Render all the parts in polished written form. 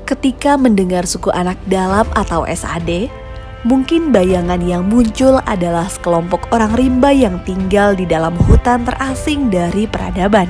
Ketika mendengar suku anak dalam atau SAD, mungkin bayangan yang muncul adalah sekelompok orang rimba yang tinggal di dalam hutan terasing dari peradaban.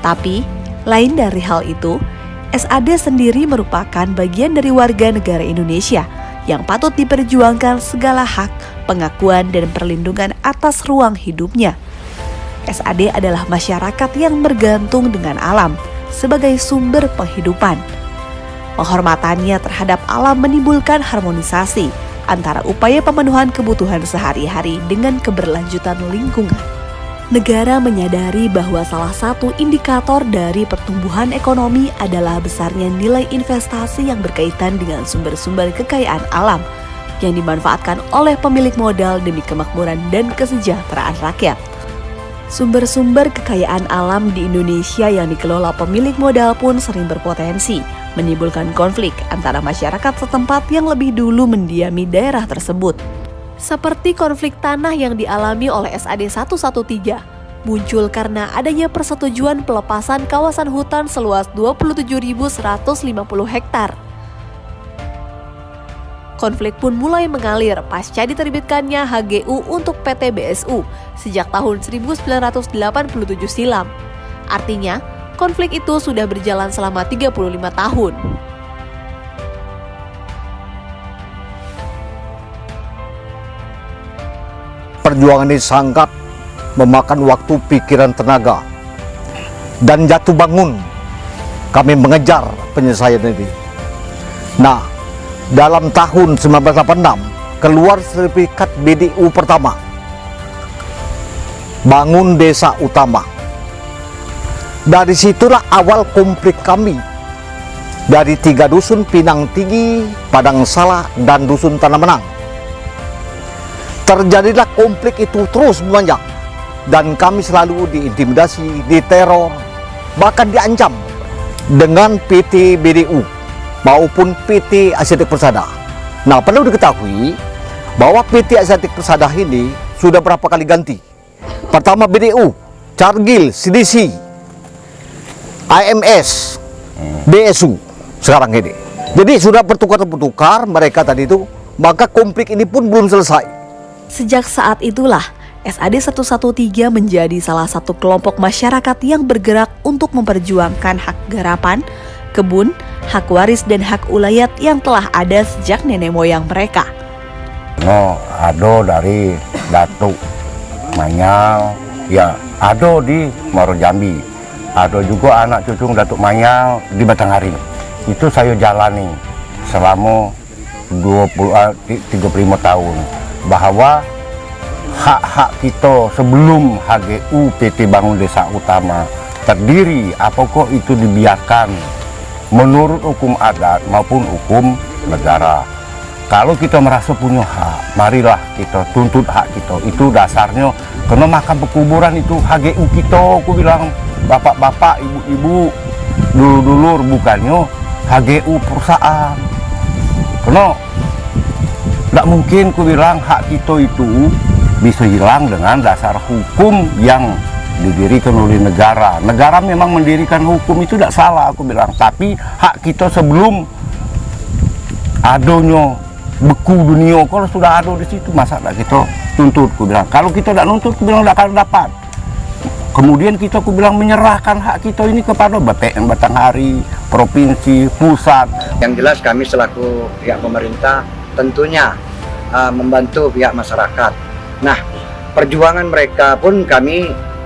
Tapi, lain dari hal itu, SAD sendiri merupakan bagian dari warga negara Indonesia yang patut diperjuangkan segala hak, pengakuan, dan perlindungan atas ruang hidupnya. SAD adalah masyarakat yang bergantung dengan alam sebagai sumber penghidupan. Penghormatannya terhadap alam menimbulkan harmonisasi antara upaya pemenuhan kebutuhan sehari-hari dengan keberlanjutan lingkungan. Negara menyadari bahwa salah satu indikator dari pertumbuhan ekonomi adalah besarnya nilai investasi yang berkaitan dengan sumber-sumber kekayaan alam yang dimanfaatkan oleh pemilik modal demi kemakmuran dan kesejahteraan rakyat. Sumber-sumber kekayaan alam di Indonesia yang dikelola pemilik modal pun sering berpotensi menimbulkan konflik antara masyarakat setempat yang lebih dulu mendiami daerah tersebut. Seperti konflik tanah yang dialami oleh SAD 113, muncul karena adanya persetujuan pelepasan kawasan hutan seluas 27.150 hektar. Konflik pun mulai mengalir pasca diterbitkannya HGU untuk PT BSU sejak tahun 1987 silam. Artinya, konflik itu sudah berjalan selama 35 tahun. Perjuangan ini sangat memakan waktu, pikiran, tenaga, dan jatuh bangun kami mengejar penyelesaian ini. Nah, dalam tahun 1986 keluar sertifikat BDU pertama, bangun desa utama. Dari situlah awal konflik kami. Dari 3 dusun, Pinang Tinggi, Padang Salah, dan dusun Tanah Menang. Terjadilah konflik itu terus memanjang. Dan kami selalu diintimidasi, diteror, bahkan diancam dengan PT BDU maupun PT Asiatik Persada. Nah, perlu diketahui bahwa PT Asiatik Persada ini sudah berapa kali ganti. Pertama BDU, Cargill, CDC, IMS, BSU sekarang ini. Jadi sudah bertukar-tukar mereka tadi itu, maka konflik ini pun belum selesai. Sejak saat itulah, SAD 113 menjadi salah satu kelompok masyarakat yang bergerak untuk memperjuangkan hak garapan, kebun, hak waris dan hak ulayat yang telah ada sejak nenek moyang mereka. Ado dari Datuk Manyal, ya ado di Muaro Jambi, ado juga anak cucu Datuk Manyal di Batanghari. Itu saya jalani selama 35 tahun, bahwa hak-hak kita sebelum HGU PT Bangun Desa Utama terdiri, apakah itu dibiarkan menurut hukum adat maupun hukum negara. Kalau kita merasa punya hak, marilah kita tuntut hak kita. Itu dasarnya, karena makam pekuburan itu HGU kita, aku bilang, bapak-bapak, ibu-ibu, dulur-dulur, bukannya HGU perusahaan. Karena tidak mungkin aku bilang hak kita itu bisa hilang dengan dasar hukum yang didirikan oleh negara. Negara memang mendirikan hukum, itu tidak salah aku bilang. Tapi hak kita sebelum adanya beku dunia, kalau sudah ada di situ, masa tidak kita tuntut, aku bilang. Kalau kita tidak nuntut, aku bilang tidak akan dapat. Kemudian kita, aku bilang, menyerahkan hak kita ini kepada BPN Batanghari, provinsi, pusat. Yang jelas kami selaku pihak pemerintah tentunya membantu pihak masyarakat. Nah, perjuangan mereka pun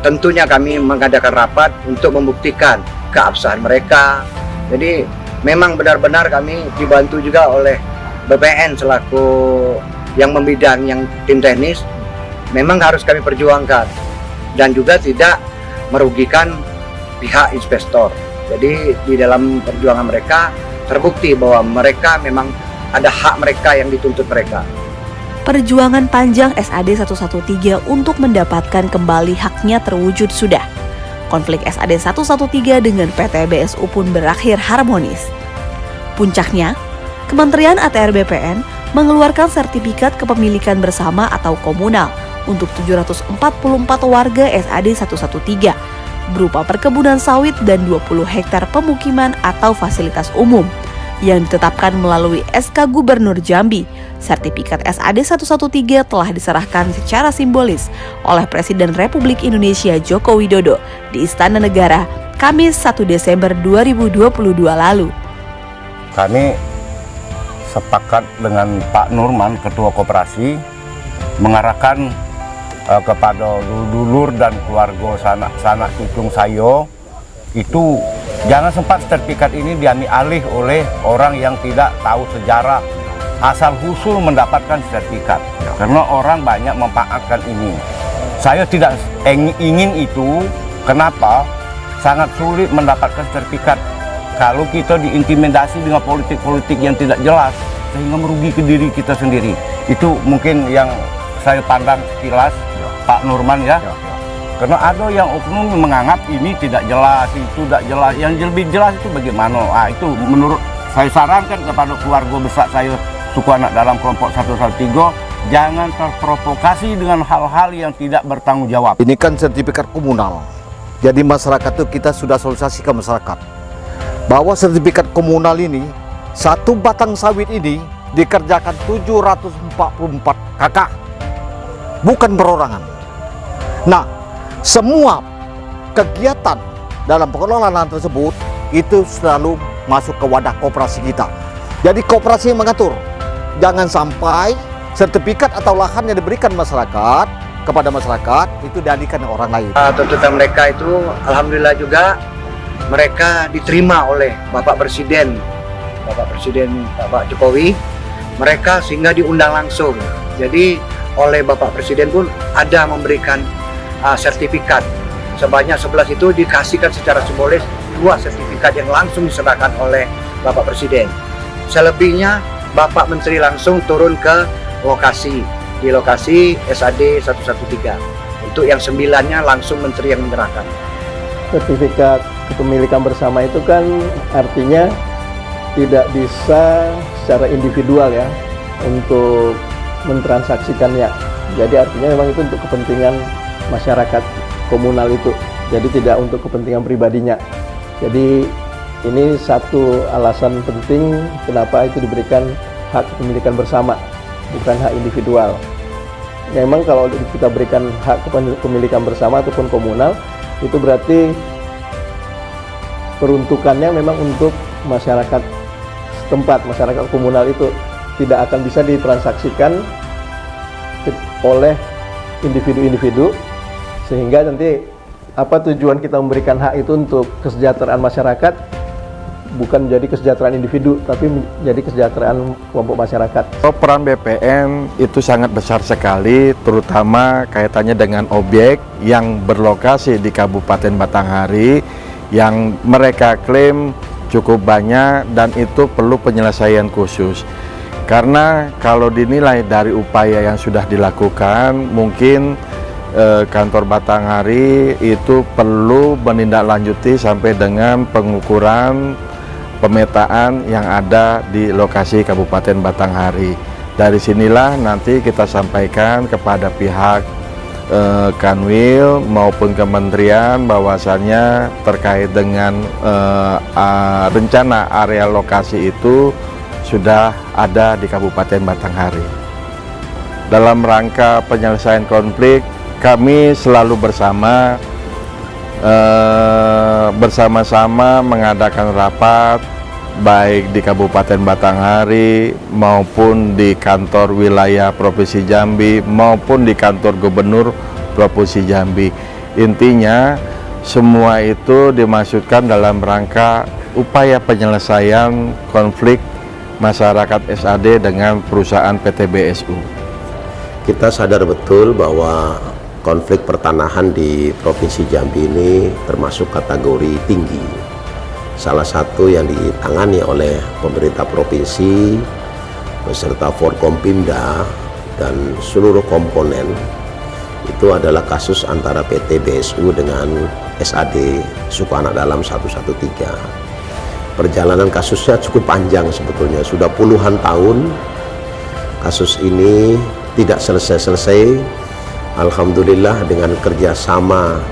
tentunya kami mengadakan rapat untuk membuktikan keabsahan mereka. Jadi memang benar-benar kami dibantu juga oleh BPN selaku yang membidang yang tim teknis. Memang harus kami perjuangkan dan juga tidak merugikan pihak investor. Jadi di dalam perjuangan mereka terbukti bahwa mereka memang ada hak mereka yang dituntut mereka. Perjuangan panjang SAD 113 untuk mendapatkan kembali haknya terwujud sudah. Konflik SAD 113 dengan PT BSU pun berakhir harmonis. Puncaknya, Kementerian ATR BPN mengeluarkan sertifikat kepemilikan bersama atau komunal untuk 744 warga SAD 113 berupa perkebunan sawit dan 20 hektar pemukiman atau fasilitas umum yang ditetapkan melalui SK Gubernur Jambi. Sertifikat SAD 113 telah diserahkan secara simbolis oleh Presiden Republik Indonesia Joko Widodo di Istana Negara Kamis 1 Desember 2022 lalu. Kami sepakat dengan Pak Nurman, Ketua Koperasi, mengarahkan kepada dulur dan keluarga sanak cucung sayo itu jangan sempat sertifikat ini diambil alih oleh orang yang tidak tahu sejarah, asal usul mendapatkan sertifikat, karena orang banyak memanfaatkan ini. Saya tidak ingin itu. Kenapa? Sangat sulit mendapatkan sertifikat kalau kita diintimidasi dengan politik-politik yang tidak jelas sehingga merugi ke diri kita sendiri. Itu mungkin yang saya pandang sekilas, Pak Nurman ya. Karena ada yang oknum menganggap ini tidak jelas, itu tidak jelas. Yang lebih jelas itu bagaimana? Itu menurut saya sarankan kepada keluarga besar saya, suku anak dalam kelompok 113, jangan terprovokasi dengan hal-hal yang tidak bertanggung jawab. Ini kan sertifikat komunal. Jadi masyarakat itu kita sudah sosialisasi ke masyarakat bahwa sertifikat komunal ini, satu batang sawit ini dikerjakan 744 kakak, bukan perorangan. Nah, semua kegiatan dalam pengelolaan lahan tersebut itu selalu masuk ke wadah koperasi kita. Jadi koperasi yang mengatur, jangan sampai sertifikat atau lahan yang diberikan masyarakat kepada masyarakat itu dialihkan orang lain. Tuntutan mereka itu alhamdulillah juga mereka diterima oleh Bapak Presiden Bapak Jokowi. Mereka sehingga diundang langsung. Jadi oleh Bapak Presiden pun ada memberikan sertifikat sebanyak 11 itu dikasihkan secara simbolis 2 sertifikat yang langsung diserahkan oleh Bapak Presiden. Selebihnya Bapak Menteri langsung turun ke lokasi, di lokasi SAD 113. Untuk yang 9-nya langsung Menteri yang menyerahkan. Sertifikat kepemilikan bersama itu kan artinya tidak bisa secara individual ya untuk mentransaksikannya. Jadi artinya memang itu untuk kepentingan masyarakat komunal itu. Jadi tidak untuk kepentingan pribadinya. Jadi ini satu alasan penting kenapa itu diberikan hak kepemilikan bersama, bukan hak individual. Memang kalau kita berikan hak kepemilikan bersama ataupun komunal, itu berarti peruntukannya memang untuk masyarakat setempat, masyarakat komunal itu tidak akan bisa ditransaksikan oleh individu-individu, sehingga nanti apa tujuan kita memberikan hak itu untuk kesejahteraan masyarakat, bukan menjadi kesejahteraan individu, tapi menjadi kesejahteraan kelompok masyarakat. Peran BPN itu sangat besar sekali, terutama kaitannya dengan objek yang berlokasi di Kabupaten Batanghari yang mereka klaim cukup banyak dan itu perlu penyelesaian khusus. Karena kalau dinilai dari upaya yang sudah dilakukan, mungkin kantor Batanghari itu perlu menindaklanjuti sampai dengan pengukuran pemetaan yang ada di lokasi Kabupaten Batanghari. Dari sinilah nanti kita sampaikan kepada pihak Kanwil maupun kementerian bahwasannya terkait dengan rencana area lokasi itu sudah ada di Kabupaten Batanghari. Dalam rangka penyelesaian konflik, kami selalu bersama-sama mengadakan rapat baik di Kabupaten Batanghari maupun di kantor wilayah Provinsi Jambi maupun di kantor Gubernur Provinsi Jambi. Intinya semua itu dimaksudkan dalam rangka upaya penyelesaian konflik masyarakat SAD dengan perusahaan PT BSU. Kita sadar betul bahwa konflik pertanahan di Provinsi Jambi ini termasuk kategori tinggi. Salah satu yang ditangani oleh pemerintah provinsi beserta Forkompimda dan seluruh komponen itu adalah kasus antara PT BSU dengan SAD Suku Anak Dalam 113. Perjalanan kasusnya cukup panjang sebetulnya, sudah puluhan tahun kasus ini tidak selesai-selesai. Alhamdulillah dengan kerjasama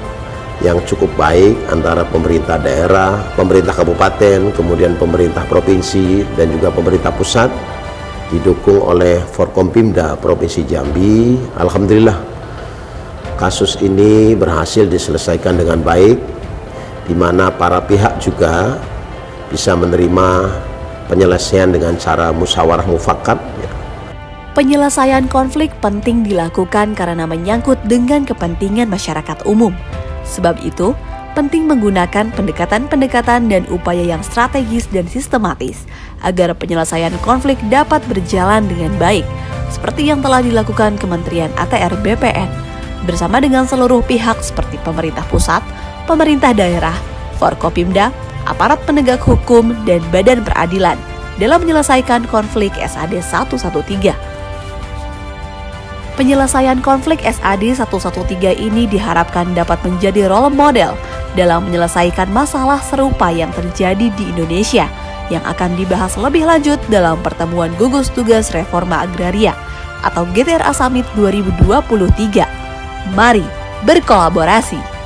yang cukup baik antara pemerintah daerah, pemerintah kabupaten, kemudian pemerintah provinsi dan juga pemerintah pusat, didukung oleh Forkompimda Provinsi Jambi. Alhamdulillah kasus ini berhasil diselesaikan dengan baik, di mana para pihak juga bisa menerima penyelesaian dengan cara musyawarah mufakat. Penyelesaian konflik penting dilakukan karena menyangkut dengan kepentingan masyarakat umum. Sebab itu, penting menggunakan pendekatan-pendekatan dan upaya yang strategis dan sistematis agar penyelesaian konflik dapat berjalan dengan baik, seperti yang telah dilakukan Kementerian ATR BPN bersama dengan seluruh pihak seperti pemerintah pusat, pemerintah daerah, Forkopimda, aparat penegak hukum, dan badan peradilan dalam menyelesaikan konflik SAD 113. Penyelesaian konflik SAD 113 ini diharapkan dapat menjadi role model dalam menyelesaikan masalah serupa yang terjadi di Indonesia yang akan dibahas lebih lanjut dalam pertemuan gugus tugas reforma agraria atau GTRA Summit 2023. Mari berkolaborasi.